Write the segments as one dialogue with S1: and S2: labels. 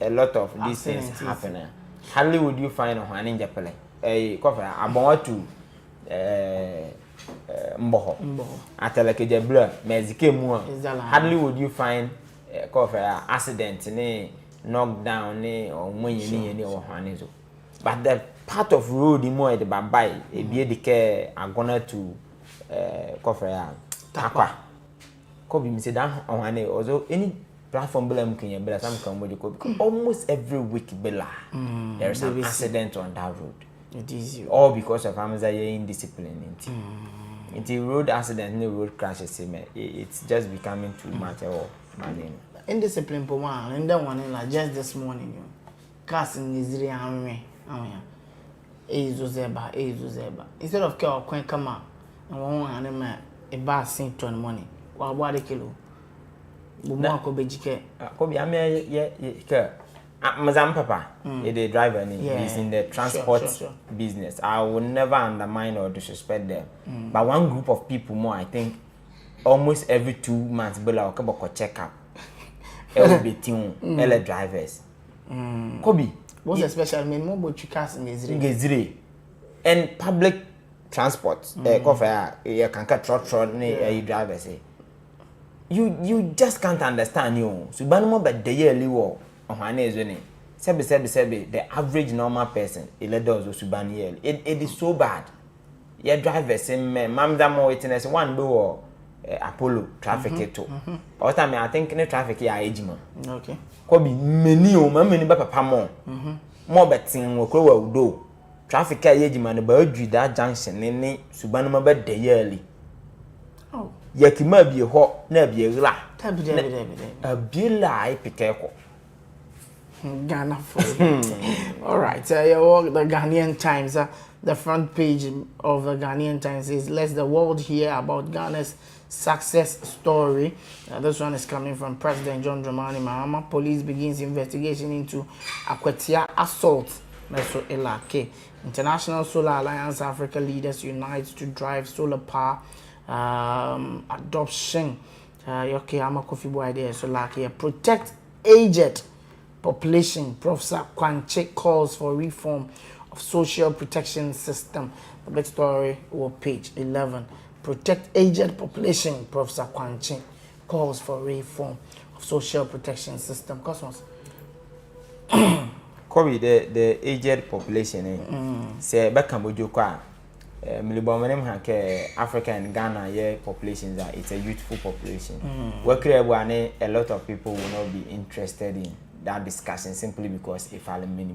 S1: a lot of these things happening. Hardly would you find on in Japan a coffee about to Mboho Ateleke Jabla, Mezike Mua. Hardly would you find a coffee accident, knockdown, or when you need any or Hanizo. But the part of road in more the Babai, a beer the care are gonna to coffee Takwa. Kobe me say that on although any platform bela mkenya bela some come with the almost every week bela there is an accident on that road.
S2: It is you.
S1: All because of Amazon indiscipline. It's road accident and road crashes. It's just becoming too much or money.
S2: Indiscipline for one, and then one like just this morning, casting is really angry. Zeba. Instead of care or come out and one man a bar sink to money. What a kilo. Buma ko bejike.
S1: Kobe Mazam Papa, the driver, he's in the transport business. I will never undermine or disrespect them. But one group of people more, I think, almost every 2 months, Bella or check up. LB drivers. Kobe.
S2: What's the special mean? More about you cast in
S1: Gezri. And public transport, you can cut trot drivers. You just can't understand you. So, Banamo, but the yearly war. Sebi, the average normal person, it is so bad. Your driver say, Mamda more witness one door Apollo traffic to. All time I think in the traffic here ejima.
S2: Okay.
S1: Kobe many many papa more betting will grow do. Traffic ejima the bird that junction in Subanuma bed the yearly.
S2: Oh.
S1: Yakima be a hot, never a bill I pick.
S2: Ghana for all right. The Ghanaian Times. The front page of the Ghanaian Times is "Let the world hear about Ghana's success story." This one is coming from President John Dramani Mahama. Police begins investigation into Akwatia assault. Meso Elake. International Solar Alliance Africa leaders unite to drive solar power adoption. Okay, I'm a coffee boy there. So like protect aged population. Professor Kwanche calls for reform of social protection system. The big story or page 11. Protect aged population. Professor Kwanche calls for reform of social protection system. Cosmos.
S1: Kobe, the aged population. Say back Cambodia, Milibomanem Hake, Africa and Ghana, populations are it's a youthful population. A lot of people will not be interested in that discussion simply because if I'm many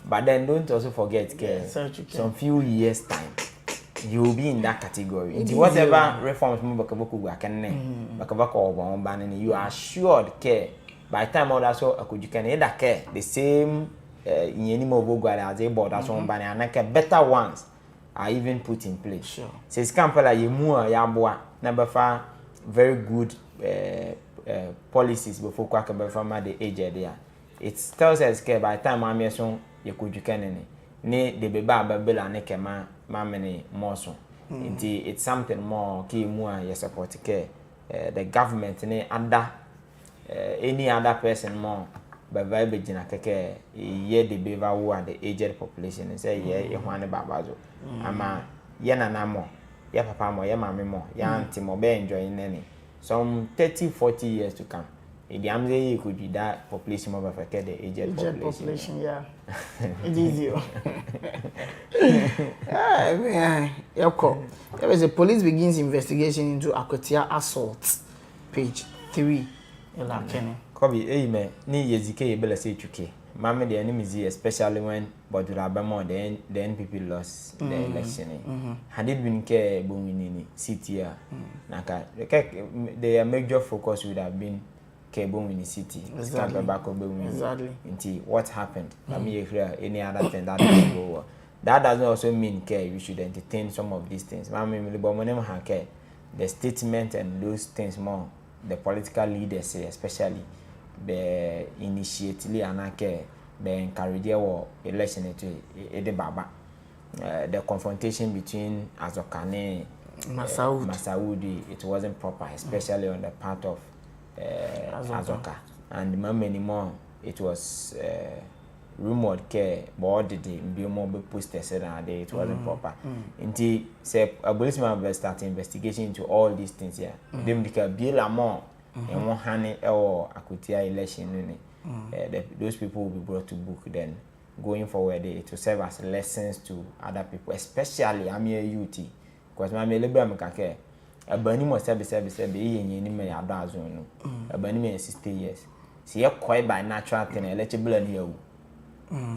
S1: but then don't also forget some few years time you will be in that category. Whatever reforms you are assured care by the time others you can either care the same in any more as a board as one banner and better ones are even put in place.
S2: Sure.
S1: Says Kampala Yamua number 5 very good policies before Kwaka from the age there. It tells us by the time I'm so you could you can ne the beba babela ne kema mamene more so. It's something more key more you support care the government ne other any other person more but very jina keke ye the beba who are the aged population and say ye one babazo ama ye na mo ye papa mo ye mama mo ye auntie mo be enjoying any some 30-40 years to come. In the Amze, you could be that population of Africa, the aged population.
S2: Yeah. It is you. There was a police begins investigation into Akwatia assault. Page 3.
S1: Kobe, amen. Ni yezike bela say chuke. Mama the enemy is especially when Bodurabamo the NPP lost the election. Had it been care booming city naka the major focus would have been Kebon in the city. Exactly. What happened? Let me hear any other thing that doesn't go. That doesn't also mean care. We should entertain some of these things. The statement and those things more. The political leaders say, especially the initiatively anake the encourage or election to baba. The confrontation between Azokane Masaudi, it wasn't proper, especially on the part of Azoka. And many more it was rumored ke but did be more be posted said that it wasn't proper. Indeed, say a policeman will start investigation into all these things here. Them the bill amount and one honey or akutia election. Those people will be brought to book then. Going forward, it will serve as lessons to other people, especially I'm here UT. Because my labor make a burning must be in me a dozen. A burning 60 years. See, you're quite by natural thing, eligible and you.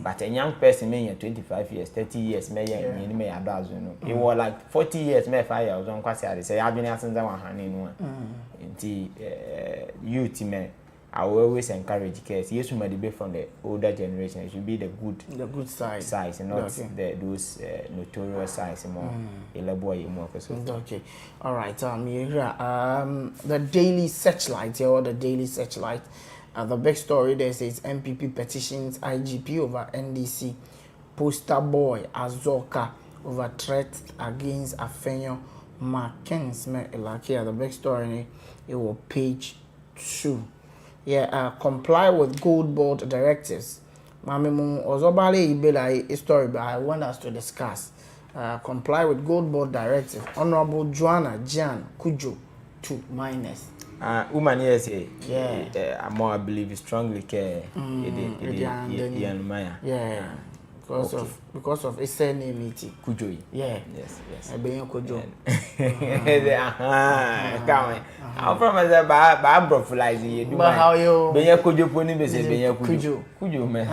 S1: But a young person may 25 years, 30 years, may a dozen. It was like 40 years, may 5 years on Quassia. Say, I've been asking that one honey in one. Youth, man. I will always encourage kids. Yes, we might be from the older generation. It should be the good size, and not those notorious size more.
S2: Okay, all right. The Daily Searchlight or the Daily Searchlight. The big story there says MPP petitions IGP over NDC. Poster boy Azoka over threat against Afenyo Mackenzie. The big story. It will page 2. Comply with gold board directives. Mami mu ozobale ibela a story but I want us to discuss. Comply with gold board directive. Honorable Joanna Jan Kujo 2 minus.
S1: Woman yes, I believe strongly care.
S2: Because of its name
S1: Kujo.
S2: Yes. I be Kujo.
S1: I'm from as a broflies.
S2: But how you
S1: be a Kujo pony be say be a Kujo man.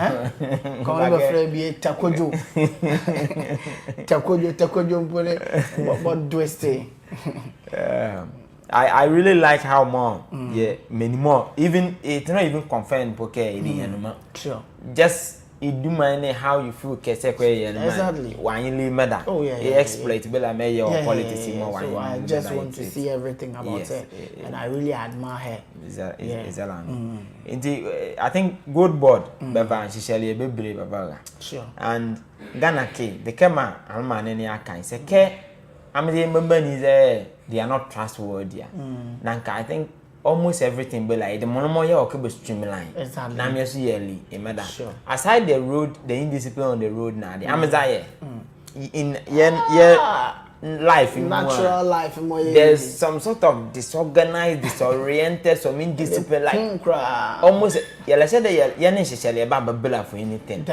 S2: Come over be a Takojo. Takojo pony. What do I say?
S1: I really like how more, many more. Even it's not even confirmed because
S2: sure.
S1: Just it do mind how you feel
S2: exactly.
S1: Why you leave matter? Exploit bela me your politics more.
S2: So I just want to see everything about her, and I really admire her.
S1: Indeed, I think good board, Baba and Shishali be brave about
S2: sure.
S1: And Ghana K, the Kema Alman any kind say care. I'm the member is they are not trustworthy. Nanka, I think almost everything but like the monomoya or cable streamline.
S2: Exactly.
S1: Now me yearly, matter.
S2: Sure.
S1: Aside the road, the indiscipline on the road now, the Amaziah in life, in
S2: natural life,
S1: there's some sort of disorganized, disoriented, some indiscipline, like almost. Let's say that you're necessarily about Bella for anything.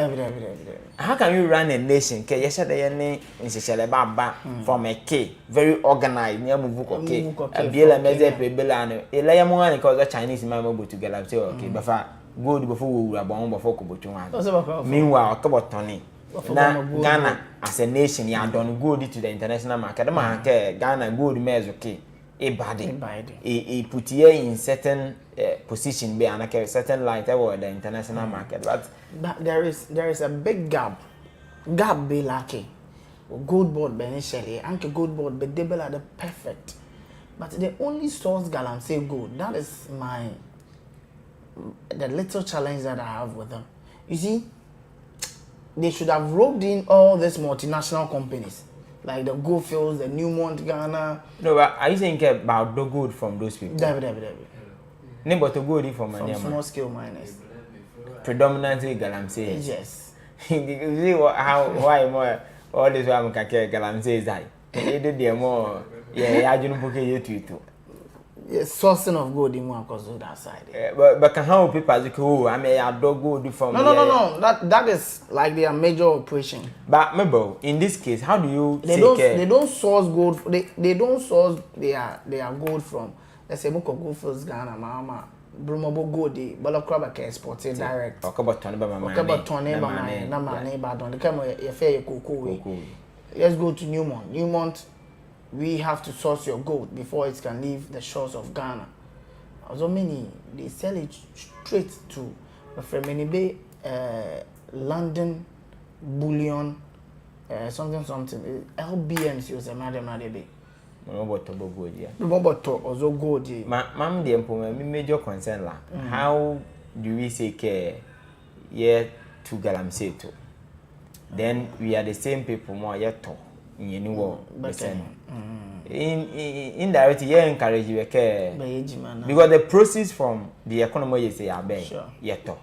S1: How can you run a nation? Okay, yes, they necessarily about from a K, very organized. Near Mubuko, okay, a Bella Meze Bellano, a Layamon because the Chinese member together. Okay, before good before we were born before Kubutu. Meanwhile, couple Tony. Now, Ghana as a nation, you don't go to the international market. The market, Ghana good measure, okay, a body, a put here in certain position, be a certain light over the international market. But
S2: there is a big gap be lucky. Good board initially, and good board, but they be like the perfect. But the only source galam say good. That is the little challenge that I have with them. You see. They should have roped in all these multinational companies, like the Goldfields, the Newmont Ghana.
S1: No, but are you saying about the good from those people? No, but the good from
S2: small scale miners.
S1: Predominantly Galamsey.
S2: Yes.
S1: You see why more all this one Galamsey is that they did their more I don't book you too.
S2: Yes, sourcing of gold in one cause of that side.
S1: But can how people say, oh, I may have dog gold from
S2: no. That is like their major operation.
S1: But maybe in this case, how do you
S2: they don't source gold. They don't source their gold from. Let's say Moko Gold Fields Ghana, Mama, Brumobo Gold, Balacraba can export it direct.
S1: Or about Tony
S2: Badon. The camera a fair cocoa. Let's go to Newmont. We have to source your gold before it can leave the shores of Ghana. So many they sell it straight to the London bullion, something. LBMs use a madam. Also gold.
S1: Ma'am, the major concern la. How do we say care? To Galamsey to. Then we are the same people more yet to. indirectly you encourage you because the proceeds from the economy you say abe yeto.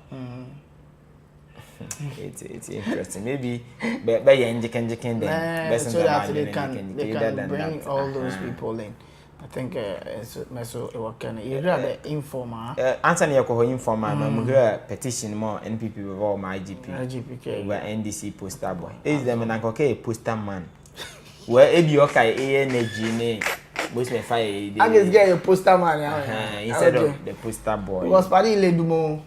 S1: It's interesting. Maybe by enjiken then
S2: so that they can bring all those people in. I think so what can you hear the informer
S1: answer your informer I'm hear petition more NPP with all my IGP where NDC poster boy is them and okay poster man where ebi okay energy ne most me fire
S2: I just get a poster man
S1: instead of the poster boy
S2: was party le dumo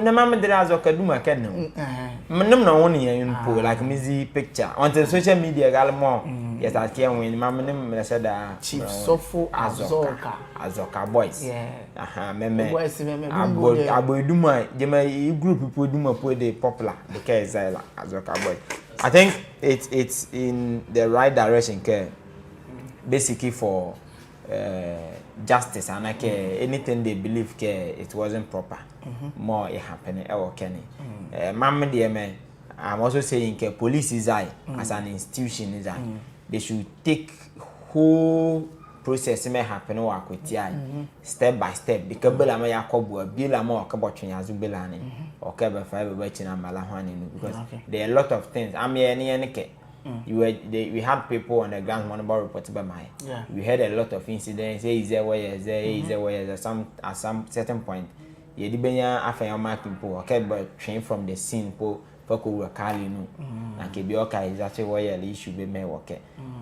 S1: na mama dey azoka duma ken no mnem na won yen po like music picture on the social media gal more yes I can win mama nem na said
S2: chief sofo
S1: azoka boys meme
S2: boys meme
S1: abo duma jema group people duma po dey popular because azoka boys I think it's in the right direction care basically for justice and anything they believe it wasn't proper more it happening Kenny mama dear man I'm also saying police is as an institution is they should take whole process may happen work with step by step because bela ma yakobo bila ma okabotwen azubela ni okaba five be china malahwani because there are a lot of things I'm here any we had people on the ground monitor reported by my we had a lot of incidents is there where at some certain point ye di benya afanya people okay but train from the scene po for kali no na ke bi okay is actually where the issue be me work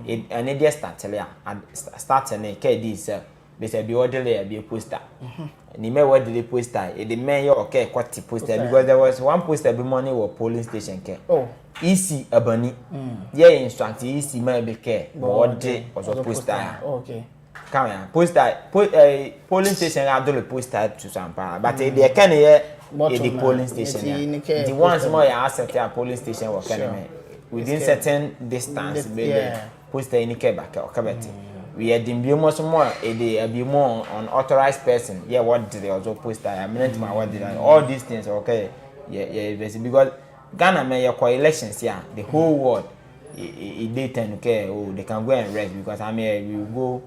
S1: it and it just start and ke this they say be orderly be poster ni me what the poster it the man okay quite poster because there was one poster be money or polling station ke EC abani yeah instruct EC may be care but was a poster
S2: okay
S1: come here poster polling station I do the poster to some part but they can here the polling station the ones more asset a polling station work within certain distance maybe poster in the back or cabet we had been more be more unauthorized person yeah what did they also poster I mean what did all these things okay yeah because Ghana may your elections here the whole world they tend to they can go and rest because I mean we go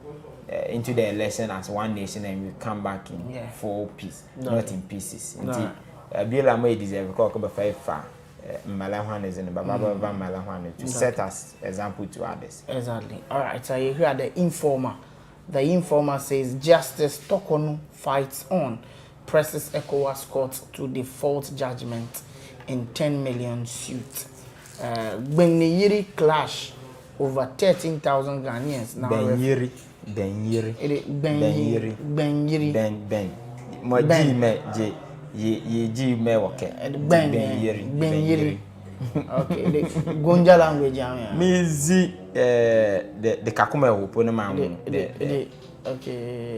S1: into the election as one nation and we come back in full peace not in pieces indeed Biela may deserve to be far Malahwan is in the Baba Malahwan to set us example to others.
S2: Exactly. All right, so you hear the informer. The informer says Justice Tokono fights on, presses ECOWAS court to default judgment in 10 million suit. Benyiri clash over 13,000 Ghanaians now.
S1: Benyiri. Ye me okay.
S2: Benyiri. Okay, the Gonja language
S1: Mizi the Kakuma open ma
S2: okay,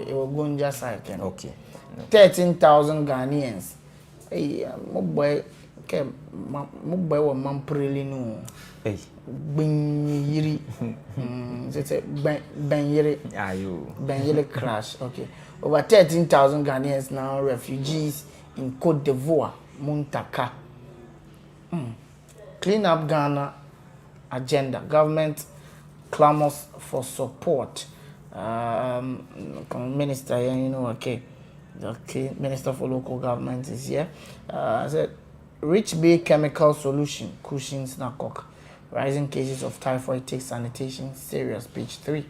S2: it was Gonja side.
S1: Okay.
S2: 13,000 Ghanaians. Hey, my boy wa mampreli no.
S1: Hey.
S2: Benyiri. Benyiri.
S1: Ayo.
S2: Benyiri crash. Okay. Over 13,000 Ghanaians now refugees in Côte d'Ivoire, Muntaka. Clean up Ghana agenda. Government clamors for support. Minister, okay. The Minister for Local Government is here. Said Rich Bay Chemical Solution, Cushing's Nakok. Rising cases of typhoid takes sanitation serious. Page 3.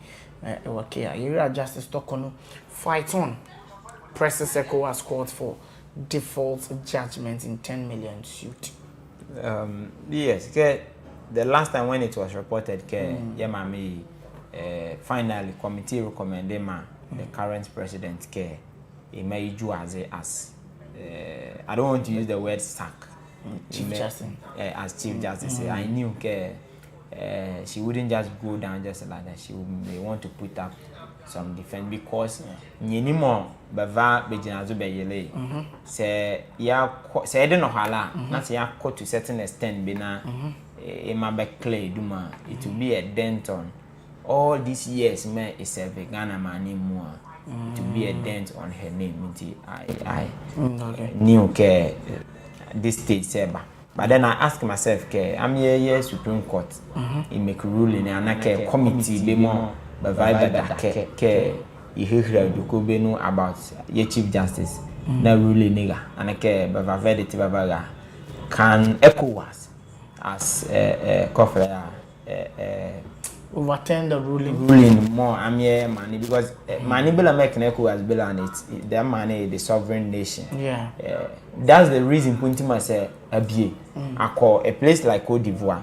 S2: Okay, Area Justice Tokono fight on. Presses ECOWAS court for default judgment in 10 million suit.
S1: Yes, the last time when it was reported, finally committee recommended the current president he may do as I don't want to use the word sack.
S2: Chief Justice.
S1: As Chief Justice, I knew she wouldn't just go down just like that. She may want to put up some defense because nyinimo beva bejinazo beyele say say dey no hala na say yakọ to certain extent be na e ma be clear duma it will be a dent on all these years me is a Ghana man mu to be a dent on her name I knew this state seba but then I ask myself I'm here Supreme Court in make ruling and committee be more be vibe da ke you hear Joko Benu about your chief justice na ruling nigga and ke be verdict babaga can ECOWAS as coffee
S2: overturn the ruling
S1: more amye money because money bill make ECOWAS bill and it their money the sovereign nation. That's the reason Puntima say abie call a place like Cote d'Ivoire.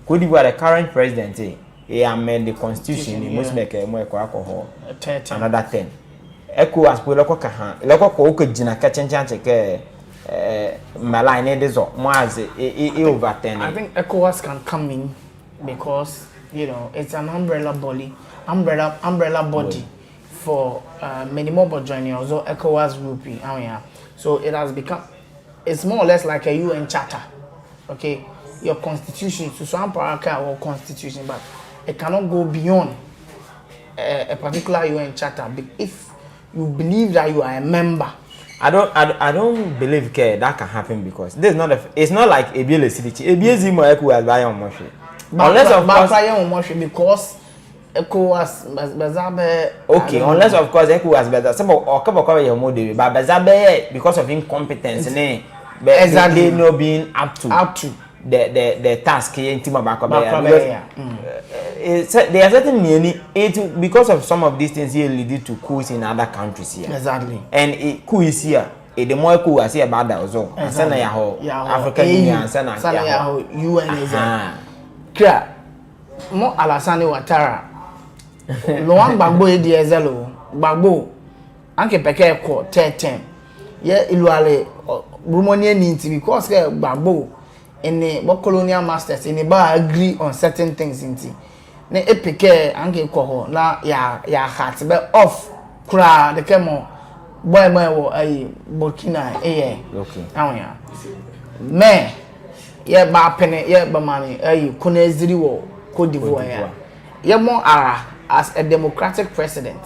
S1: Cote d'Ivoire the current president he amend the constitution he must make more alcohol another 10 ECOWAS po loko ka han loko ko ko gina ka chenchanche ke malai ne dezo mo as e overturn.
S2: I think ECOWAS can come in because it's an umbrella body for many more joining also ECOWAS group. So it has become, it's more or less like a UN charter. Okay, your constitution, so some paragraph or constitution, but it cannot go beyond a particular UN charter. If you believe that you are a member,
S1: I don't believe that can happen because this is it's not like a bill city. A bill zimo ECOWAS by on motion. Unless of course
S2: because ECOWAS bazabe
S1: okay, unless of course ECOWAS better some or cover your model but bazabe because of incompetence exactly no being up to the task here there are certain because of some of these things here lead to coups in other countries here.
S2: Exactly.
S1: And it coup is here. The more ECOWAS here about that also. Sana African Union sana
S2: UN is Kra mo Alassane Ouattara Laurent Gbagbo e dieselo Gbagbo anke peke ko 10 ye iluale Brumonie ninti because Gbagbo in the colonial masters in the bar agree on certain things inti ne epeke anke ko ho na ya heart be off kra the kemo boy wo Burkina
S1: okay
S2: awon me ye ba pene ye ba mani Koneziri wo Cote d'Ivoire ye mo ara as a democratic president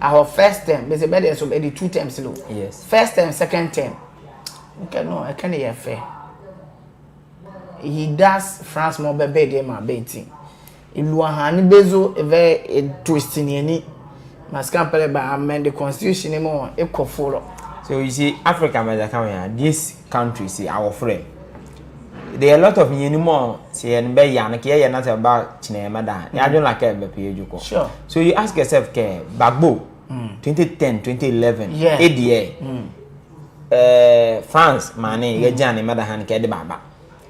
S2: our first term be say be there so be 2 terms lo
S1: yes
S2: first term second term okay no I can't hear fair he does France more be there ma beti ilu ahani bezo e twist ni ani mas campele ba amend the constitution mo e koforo.
S1: So you see Africa these countries see our friend there are a lot of anymore say and be yan ke not about Chinemada. I don't like be
S2: sure.
S1: So you ask yourself ke Gbagbo 2010 2011 France money ye jani madahan ke de baba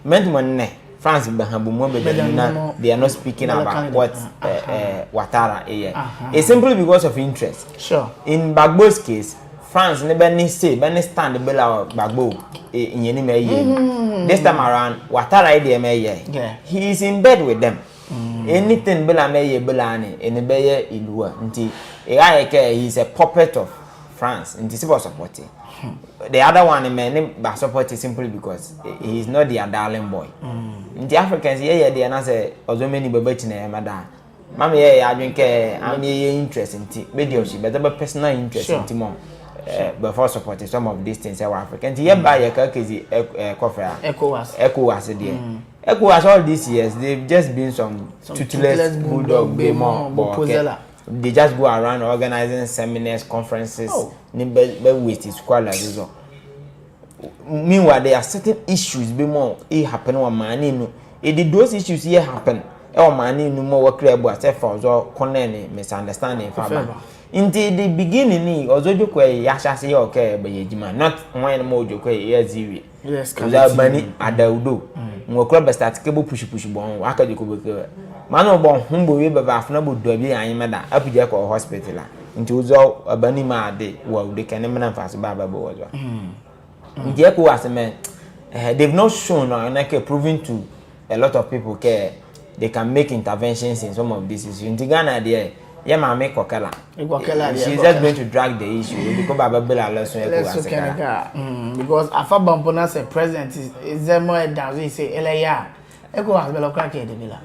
S1: meant money France they are not speaking about what Ouattara it's simply because of interest.
S2: Sure.
S1: In Gbagbo's case France never need say ben stand the bella Gbagbo in any this time around Ouattara he is in bed with them. Anything bella meye belani in the beye ilua nti he is a puppet of France and this was supporting. The other one may support simply because he is not their darling boy. In the Africans they are not say also many baby mother. Mommy I drink I'm interest in tea, but personal interest in Timon. Before supporting some of these things Africans. Here by a coffee ECOWAS there. ECOWAS all these years they've just been some toothless bulldog more. They just go around organizing seminars, conferences, with his qualities. Meanwhile, there are certain issues be more happen or money. If those issues here happen, or money no more work about efforts or concerning misunderstanding. In the beginning, also you quay yasha say okay, but yejima not one more you quay zero.
S2: Yes,
S1: because bunny adaudo. Mo club start cable push bon waka you could man bon humble we be afna bo do bi an meda apuje ko hospital nti uzo abani ma de wo de kenemna fast baba bo wazo nti ECOWAS men they've not shown or proven to a lot of people they can make interventions in some of these issues. In Ghana there make kokela she's just going to drag the issue because baba bela lesson ECOWAS
S2: because afa bampona say president is there more than we say eleya ECOWAS bela kwa ke de bela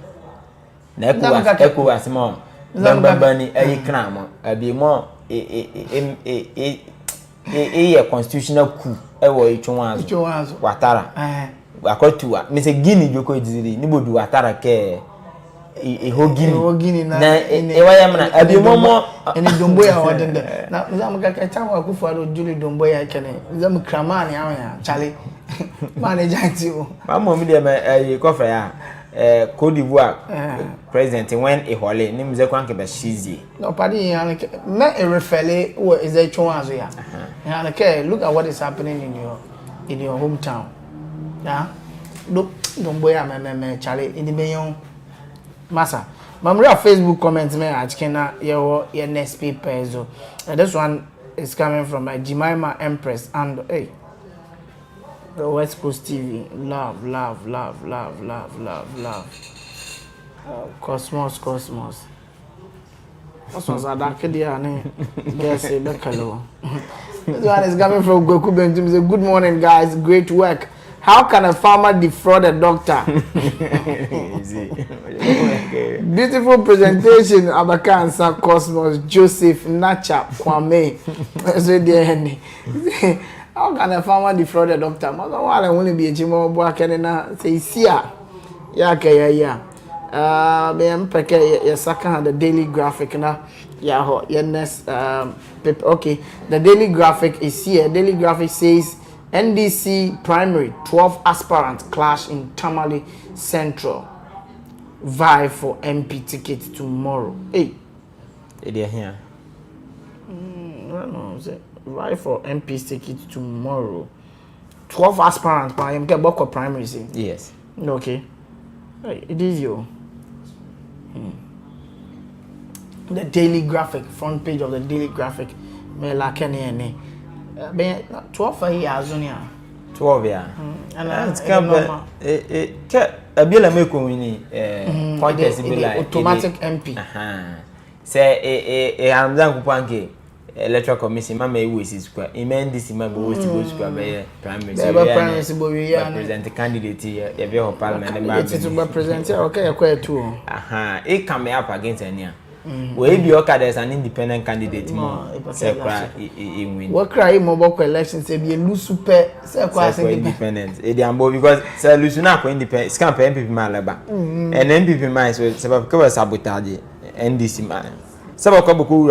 S1: na ECOWAS mo bambani kram abi mo constitutional coup wo Ouattara akotua me say Guinea joko dizili ni bodu Ouattara ke
S2: hogini
S1: na ewayamna abimomo
S2: ene dombo ya wadende na zamu kaka chamu akufu ado juli dombo ya kene zamu kramani ya chale manager ti o
S1: mama mi de me kofa ya Cote d'Ivoire president when e hole ni mze kwanke be shizi
S2: no padi yan me e refele wo is a chonwazo ya yan ke look at what is happening in your hometown yeah look dombo ya me chale in the yon massa mamre Facebook comment me achkena your next paper so this one is coming from Jemima Empress and hey the Westcoast TV love Cosmos Adakedia ne guess it bekalo this one is coming from Goku Benjum say good morning guys great work. How can a farmer defraud a doctor? Beautiful presentation, Abakansa Cosmos, Joseph, Nacha, Kwame. How can a farmer defraud a doctor? I only be a Jimo Boakanena say, Sia. Yeah. Peke, your second, the daily graphic now. Yeah, your next, okay. The daily graphic is here. Daily graphic says, NDC primary 12 aspirants clash in Tamale Central. Vie for MP ticket tomorrow. Hey,
S1: they are here.
S2: No, vie for MP ticket tomorrow. 12 aspirants. I am get boko primary. See?
S1: Yes.
S2: Okay. Hey, it is you. The daily graphic, front page of the daily graphic. Me like any. 12 years on
S1: 12 yeah. And it's come abila meko wini pointers be like
S2: automatic MP.
S1: Say amzan kupanke electoral commission mama ewesi square imendisi ma bo go square be primary
S2: bo we ya
S1: represent candidate e be ho parliament
S2: ba it to represent okay e too
S1: it come up against ania we be okay there's an independent candidate more say kwa e win
S2: what cry mo boko election say be lu super say kwa
S1: independent e dey ambo because say lu na kwa independent scam MPP ma leba and MPP ma so say ba ko sabotage NDC ma say ba ko boko